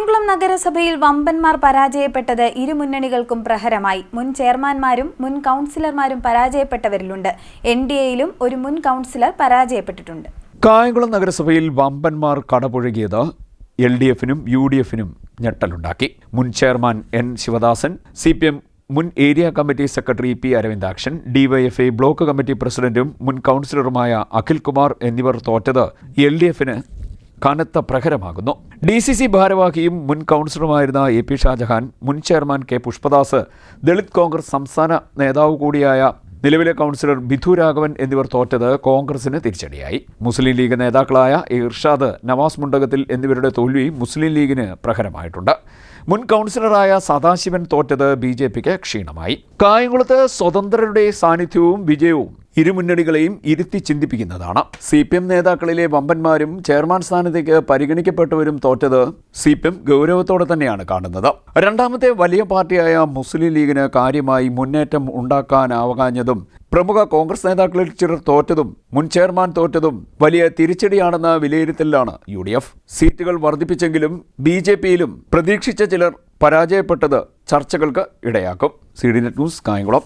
കായംകുളം നഗരസഭയിൽ വമ്പന്മാർ പരാജയപ്പെട്ടത് ഇരുമുന്നണികൾക്കും പ്രഹരമായി. മുൻ ചെയർമാൻമാരും മുൻ കൗൺസിലർമാരും പരാജയപ്പെട്ടവരിലുണ്ട്. NDAയിലും ഒരു മുൻ കൗൺസിലർ പരാജയപ്പെട്ടിട്ടുണ്ട്. കായംകുളം നഗരസഭയിൽ വമ്പന്മാർ കടപുഴകിയത് LDFനും UDFനും ഞെട്ടലുണ്ടാക്കി. മുൻ ചെയർമാൻ N ശിവദാസൻ, CPM മുൻ area committee secretary P Aravindakshan, DYFI block committee പ്രസിഡന്റും മുൻ കൗൺസിലറുമായ അഖിൽ കുമാർ എന്നിവർ തോറ്റത് LDFന് കനത്ത പ്രഹരമാകുന്നു. DCC ഭാരവാഹിയും മുൻ കൗൺസിലറുമായിരുന്ന AP ഷാജഹാൻ, മുൻ ചെയർമാൻ K പുഷ്പദാസ്, ദളിത് കോൺഗ്രസ് സംസ്ഥാന നേതാവ് കൂടിയായ നിലവിലെ കൗൺസിലർ ബിധു രാഘവൻ എന്നിവർ തോറ്റത് കോൺഗ്രസിന് തിരിച്ചടിയായി. മുസ്ലിം ലീഗ് നേതാക്കളായ ഇർഷാദ്, നവാസ് മുണ്ടകത്തിൽ എന്നിവരുടെ തോൽവി മുസ്ലിം ലീഗിന് പ്രഹരമായിട്ടുണ്ട്. മുൻ കൗൺസിലറായ സദാശിവൻ തോറ്റത് BJPക്ക് ക്ഷീണമായി. കായംകുളത്ത് സ്വതന്ത്രരുടെ സാന്നിധ്യവും വിജയവും ഇരുമുന്നണികളെയും ഇരുത്തി ചിന്തിപ്പിക്കുന്നതാണ്. CPM നേതാക്കളിലെ വമ്പന്മാരും ചെയർമാൻ സ്ഥാനത്തേക്ക് പരിഗണിക്കപ്പെട്ടവരും തോറ്റത് CPM ഗൗരവത്തോടെ തന്നെയാണ് കാണുന്നത്. രണ്ടാമത്തെ വലിയ പാർട്ടിയായ മുസ്ലിം ലീഗിന് കാര്യമായി മുന്നേറ്റം ഉണ്ടാക്കാനാവാഞ്ഞതും പ്രമുഖ കോൺഗ്രസ് നേതാക്കളിൽ ചിലർ തോറ്റതും മുൻ ചെയർമാൻ തോറ്റതും വലിയ തിരിച്ചടിയാണെന്ന വിലയിരുത്തലിലാണ് UDF. സീറ്റുകൾ വർദ്ധിപ്പിച്ചെങ്കിലും BJPയിലും പ്രതീക്ഷിച്ച ചിലർ പരാജയപ്പെട്ടത് ചർച്ചകൾക്ക് ഇടയാക്കും. CDNet news, Kayamkulam.